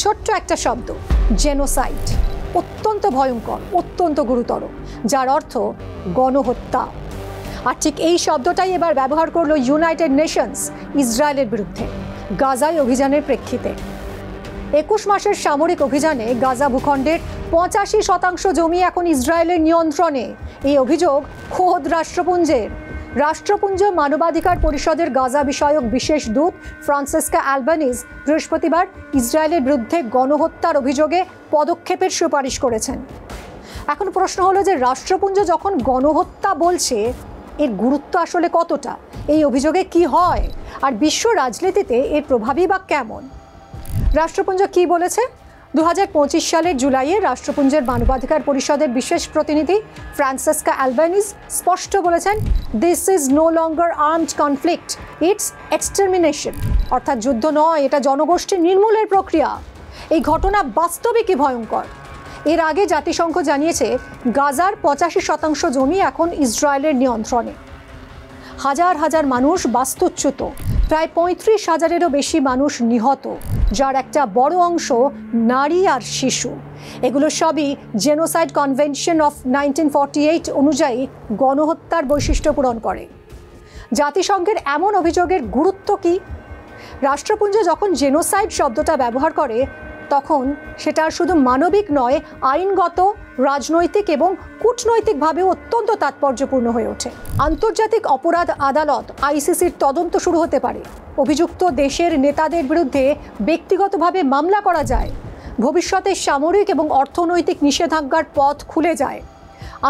ছোট্ট একটা শব্দ, জেনোসাইড, অত্যন্ত ভয়ঙ্কর, অত্যন্ত গুরুতর, যার অর্থ গণহত্যা। আর ঠিক এই শব্দটাই এবার ব্যবহার করলো ইউনাইটেড নেশনস ইসরায়েলের বিরুদ্ধে গাজায় অভিযানের প্রেক্ষিতে। 21 মাসের সামরিক অভিযানে গাজা ভূখণ্ডের 85% জমি এখন ইসরায়েলের নিয়ন্ত্রণে। এই অভিযোগ খোদ রাষ্ট্রপুঞ্জের। রাষ্ট্রপুঞ্জ মানবাধিকার পরিষদের গাজা বিষয়ক বিশেষ দূত ফ্রান্সিস্কা অ্যালবানিজ বৃহস্পতিবার ইসরায়েলের বিরুদ্ধে গণহত্যার অভিযোগে পদক্ষেপের সুপারিশ করেছেন। এখন প্রশ্ন হলো যে রাষ্ট্রপুঞ্জ যখন গণহত্যা বলছে, এর গুরুত্ব আসলে কতটা, এই অভিযোগে কি হয়, আর বিশ্ব রাজনীতিতে এর প্রভাবই বা কেমন? রাষ্ট্রপুঞ্জ কি বলেছে? 2025 সালের জুলাইয়ে রাষ্ট্রপুঞ্জের মানবাধিকার পরিষদের বিশেষ প্রতিনিধি ফ্রান্সিস্কা অ্যালবানিজ স্পষ্ট বলেছেন, this is no longer armed conflict, it's extermination. অর্থাৎ যুদ্ধ নয়, এটা জনগোষ্ঠী নির্মূলের প্রক্রিয়া। এই ঘটনা বাস্তবিকই ভয়ঙ্কর। এর আগে জাতিসংঘ জানিয়েছে গাজার 85% জমি এখন ইসরায়েলের নিয়ন্ত্রণে। হাজার হাজার মানুষ বাস্তুচ্যুত, প্রায় 35,000-এরও বেশি মানুষ নিহত, যার একটা বড় অংশ নারী আর শিশু। এগুলো সবই জেনোসাইড কনভেনশন অফ 1948 অনুযায়ী গণহত্যার বৈশিষ্ট্য পূরণ করে। জাতিসংঘের এমন অভিযোগের গুরুত্ব কি? রাষ্ট্রপুঞ্জ যখন জেনোসাইড শব্দটা ব্যবহার করে, তখন সেটা শুধু মানবিক নয়, আইনগত, রাজনৈতিক এবং কূটনৈতিকভাবেও অত্যন্ত তাৎপর্যপূর্ণ হয়ে ওঠে। আন্তর্জাতিক অপরাধ আদালত আইসিসির তদন্ত শুরু হতে পারে। অভিযুক্ত দেশের নেতাদের বিরুদ্ধে ব্যক্তিগতভাবে মামলা করা যায়। ভবিষ্যতে সামরিক এবং অর্থনৈতিক নিষেধাজ্ঞার পথ খুলে যায়।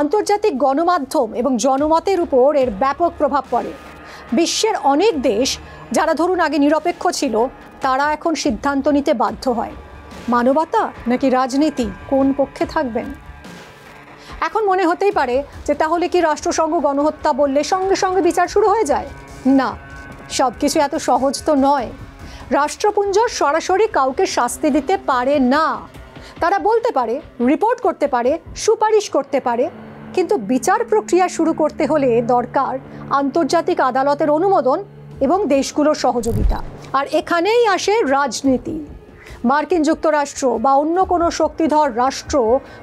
আন্তর্জাতিক গণমাধ্যম এবং জনমতের উপর এর ব্যাপক প্রভাব পড়ে। বিশ্বের অনেক দেশ যারা ধরুন আগে নিরপেক্ষ ছিল, তারা এখন সিদ্ধান্ত নিতে বাধ্য হয়, মানবতা নাকি রাজনীতি, কোন পক্ষে থাকবেন। এখন মনে হতেই পারে যে তাহলে কি রাষ্ট্রসংঘ গণহত্যা বললে সঙ্গে সঙ্গে বিচার শুরু হয়ে যায়? না, সব কিছু এত সহজ তো নয়। রাষ্ট্রপুঞ্জ সরাসরি কাউকে শাস্তি দিতে পারে না। তারা বলতে পারে, রিপোর্ট করতে পারে, সুপারিশ করতে পারে, কিন্তু বিচার প্রক্রিয়া শুরু করতে হলে দরকার আন্তর্জাতিক আদালতের অনুমোদন এবং দেশগুলোর সহযোগিতা। আর এখানেই আসে রাজনীতি। মার্কিন যুক্তরাষ্ট্র বা অন্য কোনো শক্তিধর রাষ্ট্র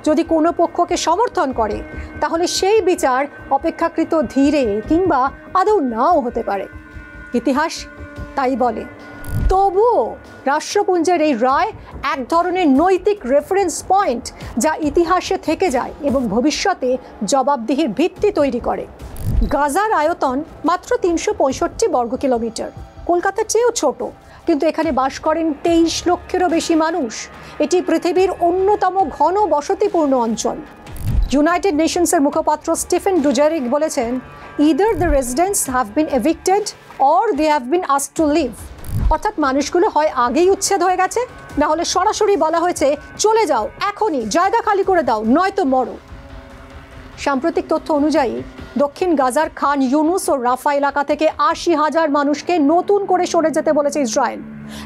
যদি কোনো পক্ষকে সমর্থন করে, তাহলে সেই বিচার অপেক্ষাকৃত ধীরে কিংবা আদৌ নাও হতে পারে। ইতিহাস তাই বলে। তবুও রাষ্ট্রপুঞ্জের এই রায় এক ধরনের নৈতিক রেফারেন্স পয়েন্ট, যা ইতিহাসে থেকে যায় এবং ভবিষ্যতে জবাবদিহির ভিত্তি তৈরি করে। গাজার আয়তন মাত্র 365 বর্গ কিলোমিটার, কলকাতার চেয়েও ছোট, কিন্তু এখানে বাস করেন 23 লক্ষেরও বেশি মানুষ। এটি পৃথিবীর অন্যতম ঘন বসতিপূর্ণ অঞ্চল। ইউনাইটেড নেশনসের মুখপাত্র স্টিফেন ডুজারিক বলেছেন, either the residents have been evicted or they have been asked to leave. অর্থাৎ মানুষগুলো হয় আগেই উচ্ছেদ হয়ে গেছে, না হলে সরাসরি বলা হয়েছে চলে যাও, এখনই জায়গা খালি করে দাও, নয়তো মরো। সাম্প্রতিক তথ্য অনুযায়ী দক্ষিণ গাজার খান ইউনুস ও রাফা এলাকা থেকে 80,000 মানুষকে নতুন করে সরে যেতে বলেছে ইসরায়েল।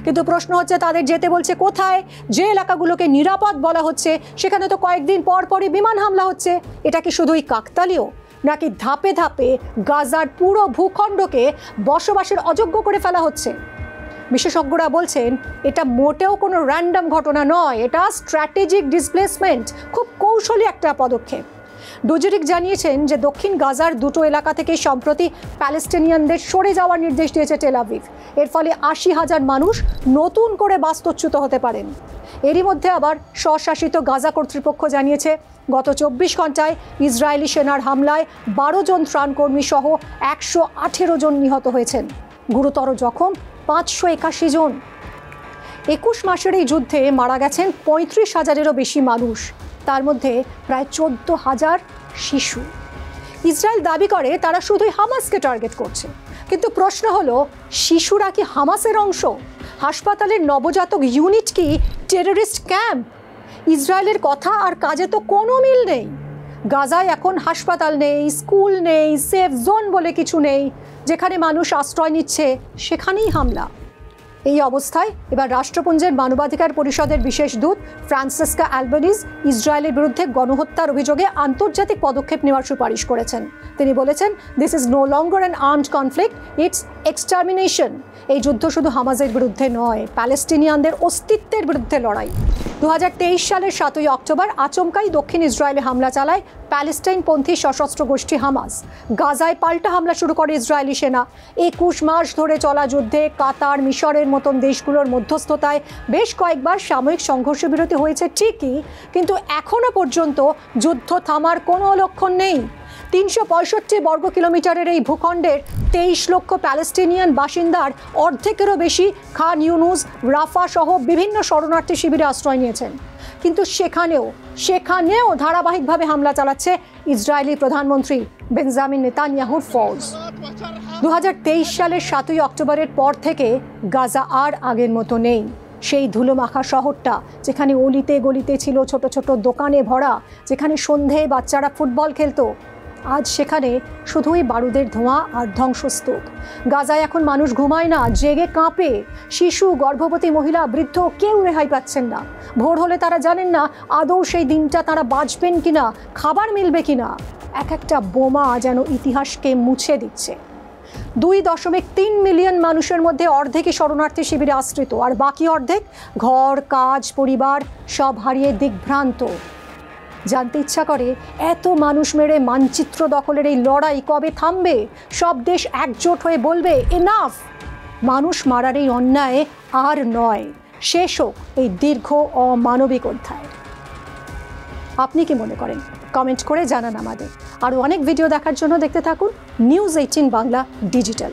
কিন্তু প্রশ্ন হচ্ছে, তাদের যেতে বলছে কোথায়? যে এলাকাগুলোকে নিরাপদ বলা হচ্ছে, সেখানে তো কয়েকদিন পর পরই বিমান হামলা হচ্ছে। এটা কি শুধুই কাকতালীয়, নাকি ধাপে ধাপে গাজার পুরো ভূখণ্ডকে বসবাসের অযোগ্য করে ফেলা হচ্ছে? বিশেষজ্ঞরা বলছেন, এটা মোটেও কোনো র্যান্ডম ঘটনা নয়, এটা স্ট্র্যাটেজিক ডিসপ্লেসমেন্ট, খুব কৌশলী একটা পদক্ষেপ। ডুজারিক জানিয়েছেন যে দক্ষিণ গাজার দুটো এলাকা থেকে সম্প্রতি প্যালেস্টিনিয়ানদের সরে যাওয়ার নির্দেশ দিয়েছে টেল আভিভ। এর ফলে 80,000 মানুষ নতুন করে বাস্তুচ্যুত হতে পারেন। এরই মধ্যে আবার স্বশাসিত গাজা কর্তৃপক্ষ জানিয়েছে, গত 24 ঘন্টায় ইসরায়েলি সেনার হামলায় 12 জন ত্রাণকর্মী সহ 118 জন নিহত হয়েছেন। গুরুতর জখম 581 জন। 21 মাসের এই যুদ্ধে মারা গেছেন 35,000-এরও বেশি মানুষ, তার মধ্যে প্রায় 14,000 শিশু। ইসরায়েল দাবি করে তারা শুধুই হামাসকে টার্গেট করছে, কিন্তু প্রশ্ন হলো, শিশুরা কি হামাসের অংশ? হাসপাতালের নবজাতক ইউনিট কি টেররিস্ট ক্যাম্প? ইসরায়েলের কথা আর কাজে তো কোনো মিল নেই। গাজায় এখন হাসপাতাল নেই, স্কুল নেই, সেফ জোন বলে কিছু নেই। যেখানে মানুষ আশ্রয় নিচ্ছে সেখানেই হামলা। এই অবস্থায় এবার রাষ্ট্রপুঞ্জের মানবাধিকার পরিষদের বিশেষ দূত ফ্রান্সিসকা অ্যালবানিজ ইসরায়েলের বিরুদ্ধে গণহত্যার অভিযোগে আন্তর্জাতিক পদক্ষেপ নেওয়ার সুপারিশ করেছেন। তিনি বলেছেন, this is no longer an armed conflict, it's extermination. এই যুদ্ধ শুধু হামাসের বিরুদ্ধে নয়, প্যালেস্টিনিয়ানদের অস্তিত্বের বিরুদ্ধে লড়াই। 2023 সালের 7ই অক্টোবর আচমকাই দক্ষিণ ইসরায়েলে হামলা চালায় প্যালেস্টাইনপন্থী সশস্ত্র গোষ্ঠী হামাস। গাজায় পাল্টা হামলা শুরু করে ইসরায়েলি সেনা। 21 মাস ধরে চলা যুদ্ধে কাতার, মিশরের মতন দেশগুলোর মধ্যস্থতায় বেশ কয়েকবার সাময়িক সংঘর্ষ বিরতি হয়েছে ঠিকই, কিন্তু এখনো পর্যন্ত যুদ্ধ থামার কোনো লক্ষণ নেই। 365 বর্গ কিলোমিটারের এই ভূখণ্ডের 23 লক্ষ প্যালেস্টিনিয়ান বাসিন্দার অর্ধেকেরও বেশি খান ইউনুস, রাফা সহ বিভিন্ন শরণার্থী শিবিরে আশ্রয় নিয়েছেন। কিন্তু সেখানেও ধারাবাহিকভাবে হামলা চালাচ্ছে ইসরায়েলি প্রধানমন্ত্রী বেঞ্জামিন নেতানিয়াহুর ফৌজ। 2023 সালের 7ই অক্টোবরের পর থেকে গাজা আর আগের মতো নেই। সেই ধুলোমাখা শহরটা, যেখানে অলিতে গলিতে ছিল ছোট ছোট দোকানে ভরা, যেখানে সন্ধেয় বাচ্চারা ফুটবল খেলতো, আজ সেখানে শুধুই বারুদের ধোঁয়া আর ধ্বংসস্তূপ। গাজায় এখন মানুষ ঘুমায় না, জেগে কাঁপে। শিশু, গর্ভবতী মহিলা, বৃদ্ধ কেউ রেহাই পাচ্ছেন না। ভোর হলে তারা জানেন না আদৌ সেই দিনটা তারা বাঁচবেন কিনা, খাবার মিলবে কিনা। এক একটা বোমা যেন ইতিহাসকে মুছে দিচ্ছে। 2.3 মিলিয়ন মানুষের মধ্যে অর্ধেকই শরণার্থী শিবিরে আশ্রিত, আর বাকি অর্ধেক ঘর, কাজ, পরিবার সব হারিয়ে দিগ্ভ্রান্ত। জানতে ইচ্ছা করে, এত মানুষ মেরে মানচিত্র দখলের এই লড়াই কবে থামবে? সব দেশ একজোট হয়ে বলবে এনাফ, মানুষ মারার এই অন্যায় আর নয়, শেষ হোক এই দীর্ঘ অমানবিক অধ্যায়। আপনি কি মনে করেন? কমেন্ট করে জানান আমাদের। আরও অনেক ভিডিও দেখার জন্য দেখতে থাকুন নিউজ 18 বাংলা ডিজিটাল।